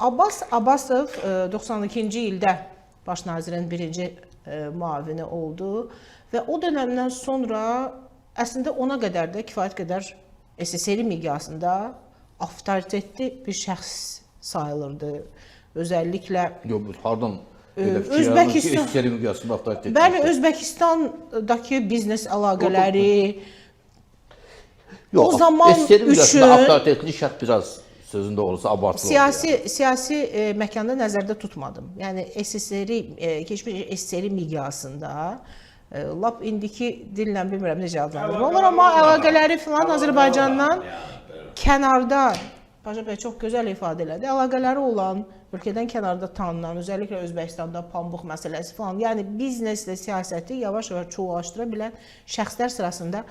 Abbas Abbasov 92-ci ildə baş nazirin birinci müavini oldu və o dönəmdən sonra əslində ona qədər də kifayət qədər SSR miqyasında avtoritetli bir şəxs sayılırdı. Özəlliklə hardan Özbəkistan SSR miqyasında avtoritetli. Bəli, Özbəkistandakı biznes əlaqələri o zaman üçün avtoritetli şəxs biraz sözündə olursa abartılı siyasi məkanda nəzərdə tutmadım. Yəni keçmiş SSR miqyasında lap indiki dillə bilmirəm necə adlandırmaq olur, amma əlaqələri filan Azərbaycandan kənarda, Paşa bəy çox gözəl ifadə elədi, əlaqələri olan, ölkədən kənarda tanınan, özəlliklə Özbəkistanda pambıq məsələsi falan, yəni bizneslə siyasəti yavaş-yavaş çoğallaşdıra bilən şəxslər sırasında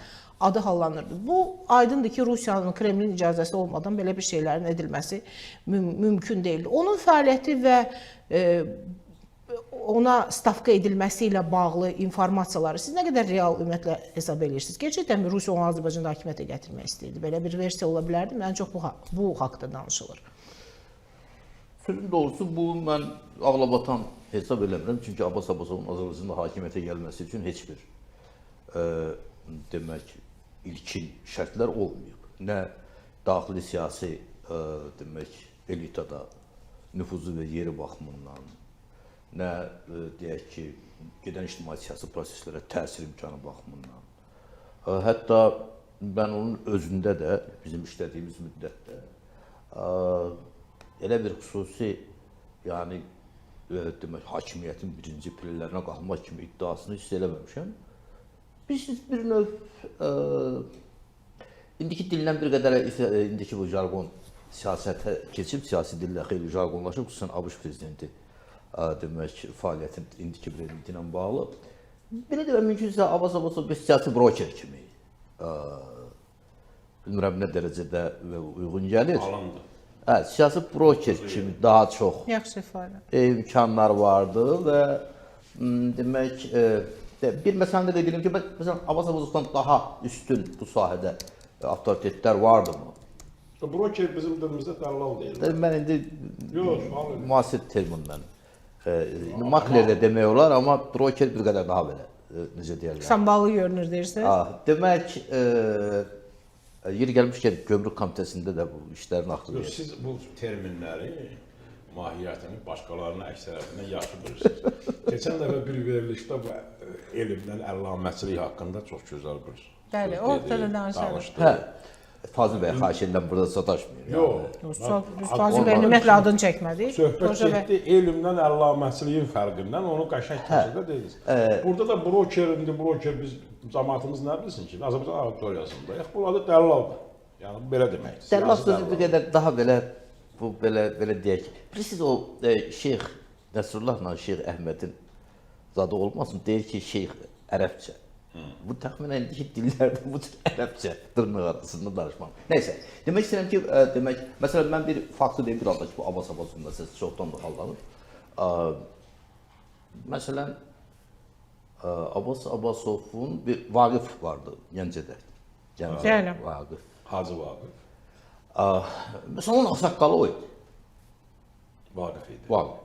adı hallanırdı. Bu aydındır ki, Rusiyanın, Kremlin icazəsi olmadan belə bir şeylərin edilməsi mümkün deyildi. Onun fəaliyyəti və ona stavka edilməsi ilə bağlı informasiyaları siz nə qədər real ümumiyyətlə hesab edirsiniz? Gerçəkdən Rusiya onu Azərbaycanda hakimiyyətə gətirmək istəyirdi. Belə bir versiya ola bilərdi. Ən çox bu haqda danışılır. Sözün doğrusu bu mən ağlabatan hesab eləmirəm. Çünki Abbas Abbasovun Azərbaycanda hakimiyyətə gəlməsi üçün heç bir demək ilkin şərtlər olmayıb. Nə daxili siyasi demək elitada nüfuzu və yeri baxımından, nə deyək ki, gedən ictimai siyasi proseslərə təsir imkanı baxımından. Hətta mən onun özündə də bizim işlədiyimiz müddətdə elə bir xüsusi, yəni demək hakimiyyətin birinci pillərinə qalmaq kimi iddiasını hiss eləməmişəm. Biz bir növ indiki dillə bir qədər indiki bu jargon siyasətə keçib, siyasi dillə xeyli jargonlaşıb, xüsusən ABŞ prezidenti demək fəaliyyətin indiki prezidenti ilə bağlı. Belə demək mümkünsə Abbas Abbasov bir siyasi broker kimi bilmirəm nə dərəcədə uyğun gəlir. Hə, siyasi broker kimi daha çox imkanlar vardı və demək bir məsələndə də deyim ki, məsələn, Abbas Abbasovdan daha üstün bu sahədə avtoritetlər vardı mı? Broker bizim dilimizdə dəllal deyirlər. Mən indi müasir terminlə makler də demək olar, amma broker bir qədər daha belə, necə deyərlər? Sambalı görünür deyirsiniz? Demək, yeri gəlmişkən Gömrük Komitəsində də bu işlərin axırı. Siz bu terminləri, mahiyyətini başqalarının əksəriyyətindən yaxşı bilirsiniz. Keçən dəfə bir verilişdə bu elmdən əllaməçilik haqqında çox gözəl bir bəli, ortada danışarıq. Hə, Fazil bəy xahiş edirəm burada sataşmayın. Yox, Fazil bəy ümumiyyətlə adını çəkmədik. Söhbət getdi elmdən əllaməçiliyin fərqindən, onu qəşəng təşkildə deyirsiniz. Burada da broker biz cəmaatımız nə bilsin ki, Azərbaycan auditoriyasında, burada dəllaldır. Yəni belə deməkdir. Dəllal sözü bir qədər daha belə, bu belə deyək ki, bilirsiniz o Şeyx Nəsrullahla Şeyx Əhmədin zadı olmasın, deyir ki, Şeyx ərəbcə. Bu təxminən indiki dillərdə bu tür ərəbcə dırnaq arasında danışmam. Nəysə, demək istəyirəm ki, məsələn, mən bir faktı deyim, bir anda ki, bu Abbas Abbasovda siz çoxdan da xallanır. Məsələn, Abbas Abbasovun bir Vaqif vardı Gəncədə. Vaqif. Hacı Vaqif. Məsələn, onun ağsaqqalı o idi. Vaqif idi. Vaqif.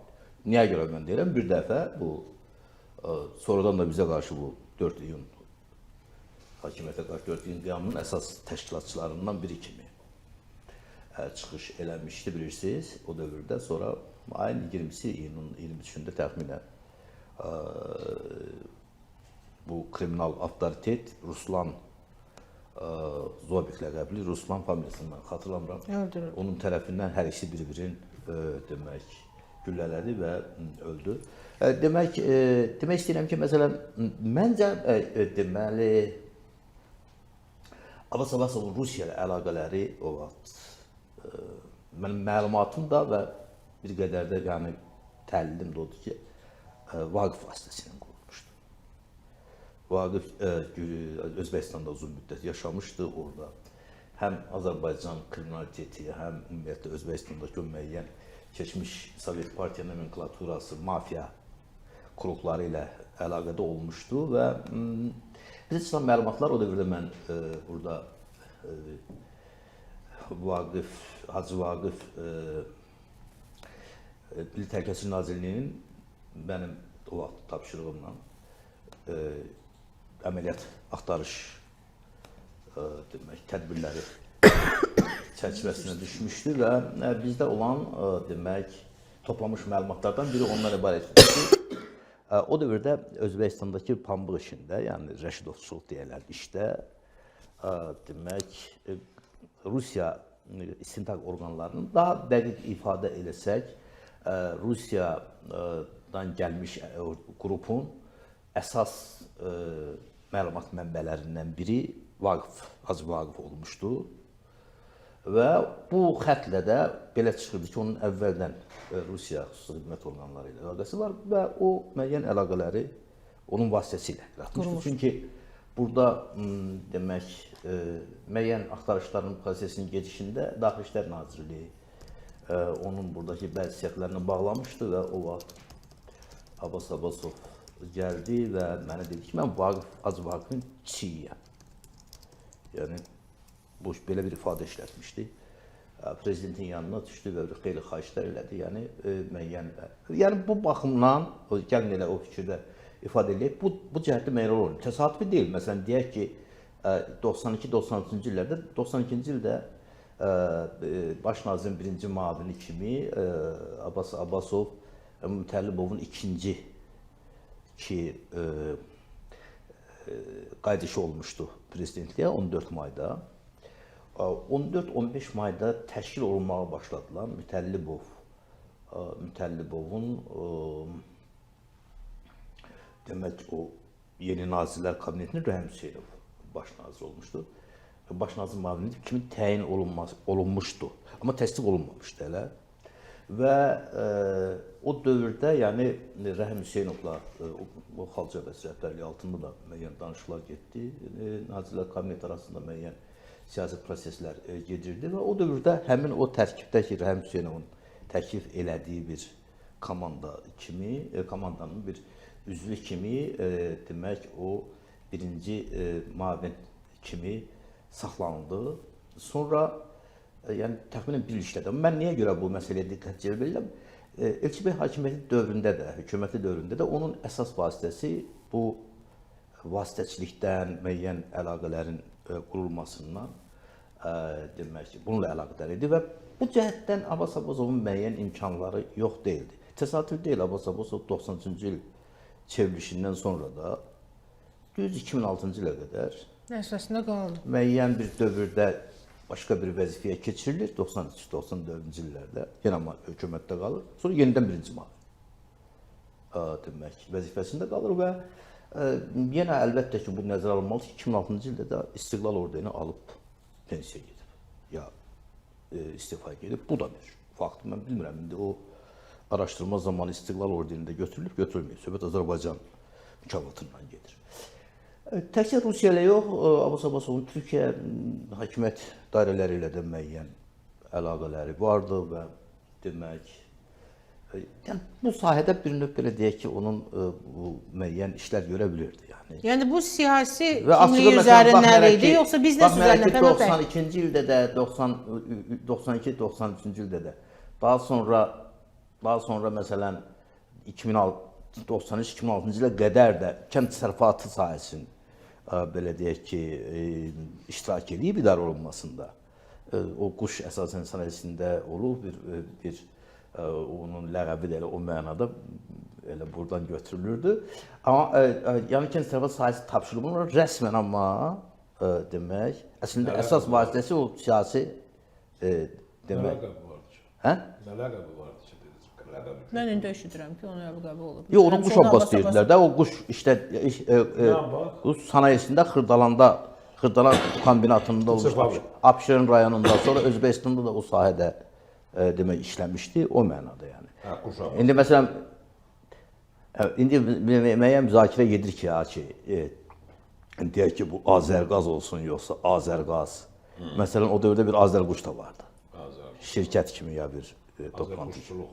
Niyə görə mən deyirəm? Bir dəfə bu, sonradan da bizə qarşı bu 4 iyun hakimiyyətə qarşı 4 iyun qiyamının əsas təşkilatçılarından biri kimi çıxış eləmişdi, bilirsiniz, o dövrdə. Sonra ayın 20-si, iyunun 23-ündə təxminən bu kriminal avtoritet Ruslan Zobik ləqəbli, Ruslan familiyasını mən xatırlamıram. Onun tərəfindən hər ikisi bir-birin demək güllələdi və öldü. Demək istəyirəm ki, məsələn, məncə deməli Abbas Abbasovun Rusiya ilə əlaqələri o vaxt mənim məlumatım da və bir qədər də yəni təhlillim də odur ki, Vaqif vasitəsilə qurulmuşdu. Vaqif Özbəkistanda uzun müddət yaşamışdı orada. Həm Azərbaycan kriminaliteti, həm ümumiyyətlə Özbəkistandakı müəyyən keçmiş Sovet Partiya nomenklaturası, mafiya qrupları ilə əlaqədə olmuşdu və bizə çıxan məlumatlar o dövrdə mən burada Vaqif, Hacı Vaqif Milli Təhlükəsizlik Nazirliyinin mənim o vaxt tapşırığımla əməliyyat axtarış demək tədbirləri çərçivəsinə düşmüşdü və bizdə olan demək toplamış məlumatlardan biri ondan ibarətdir ki, o dövrdə Özbəkistandakı pambıq işində, yəni Rəşidovçuluq deyilən işdə demək Rusiya istintaq orqanlarının daha dəqiq ifadə eləsək, Rusiyadan gəlmiş qrupun əsas məlumat mənbələrindən biri Hacı Vaqif olmuşdu və bu xətlə də belə çıxırdı ki, onun əvvəldən Rusiya xüsusi xidmət orqanları ilə əlaqəsi var və o müəyyən əlaqələri onun vasitəsilə yaratmışdı. Çünki burada demək müəyyən axtarışların prosesinin gedişində Daxili İşlər Nazirliyi onun buradakı bəzi sexlərini bağlamışdı və o vaxt Abbas Abbasov gəldi və mənə dedi ki, mən Hacı Vaqifin çiyiyəm. Yəni, bu belə bir ifadə işlətmişdi. Prezidentin yanına düşdü və xeyli xahişlər elədi. Yəni, müəyyən. Yəni, bu baxımdan, gəlin elə o fikirdə ifadə edək, bu cəhətdə müəyyən olur. Təsadüfi deyil. Məsələn, deyək ki, 92-93-cü illərdə, 92-ci ildə Baş nazirin birinci müavini kimi Abbas Abbasov Mütəllibovun ikinci qayıdışı olmuşdu prezidentliyə 14 mayda. 14-15 mayda təşkil olunmağa başladılar. Mütəllibovun demək o yeni Nazirlər Kabinetinin Rəhim Hüseynov baş nazir olmuşdu. Baş nazir müavini kimi təyin olunmuşdu. Amma təsdiq olunmamışdı hələ. Və o dövrdə, yəni Rəhim Hüseynovla o xalça vəsiyyətləri altında da müəyyən danışıqlar getdi. Nazirlər Kabineti arasında müəyyən siyasi proseslər gedirdi və o dövrdə həmin o tərkibdəki Rəhim Hüseynovun təklif elədiyi bir komanda kimi, komandanın bir üzvü kimi demək o birinci müavin kimi saxlanıldı. Sonra yəni təxminən bir il işlədi. Mən niyə görə bu məsələyə diqqət cəlb edirəm? Elçi bəy hakimiyyəti dövründə də, hökuməti dövründə də onun əsas vasitəsi bu vasitəçilikdən, müəyyən əlaqələrin qurulmasından demək ki, bununla əlaqədar idi və bu cəhətdən Abbas Abbasovun müəyyən imkanları yox deyildi. Təsadüf deyil, Abbas Abbasov 93-cü il çevrilişindən sonra da düz 2006-cı ilə qədər Əsasında qaldı. Müəyyən bir dövrdə başqa bir vəzifəyə keçirilir, 93-94-cü illərdə yenə hökumətdə qalır, sonra yenidən birinci müavin demək vəzifəsində qalır və yenə əlbəttə ki, bu nəzərə alınmalıdır ki, 2006-cı ildə də İstiqlal orderini alıb pensiya gedib, ya istifa gedib. Bu da bir faktdır. Mən bilmirəm, indi o araşdırma zamanı İstiqlal orderində götürülüb, götürülməyib. Söhbət Azərbaycan mükafatından gedir. Təkcə Rusiya ilə yox, Abbas Abbasovun Türkiyə hakimiyyət dairələri ilə də müəyyən əlaqələri vardı və demək, yəni bu sahədə bir növ belə deyək ki, onun bu müəyyən işlər görə bilirdi. Yəni bu siyasi kimliyi üzərindən idi, yoxsa biznes üzərindən? 92-ci ildə də, 92-93-cü ildə də, daha sonra məsələn 93-2006-cı ilə qədər də kənd təsərrüfatı sahəsinin belə deyək ki, iştirak edib idarə olunmasında. O quş əsasən sənayesində olub, onun ləqəbi də elə o mənada elə buradan götürülürdü. Amma yəni kənd təsərrüfatı sahəsi tapşırılır rəsmən, amma demək, əslində əsas vasitəsi o siyasi demək. Nə ləqəbi vardı ki? Hə? Nə ləqəbi vardı ki? Mən indi eşidirəm ki, onun ləqəbi olub. Yox, onun quş abbas deyirlər də, o quş işte quş sənayesində Xırdalan kombinatında olmuş, Abşeron rayonunda, sonra Özbəkistanda da o sahədə demək işləmişdi, o mənada yəni. Hə, quş abbas. İndi məsələn, indi müəyyən müzakirə gedir ki, deyək ki, bu Azərqaz olsun, yoxsa Azərqaz. Məsələn, o dövrdə bir Azərquş da vardı. Şirkət kimi ya bir toplantı. Azərquşçuluq.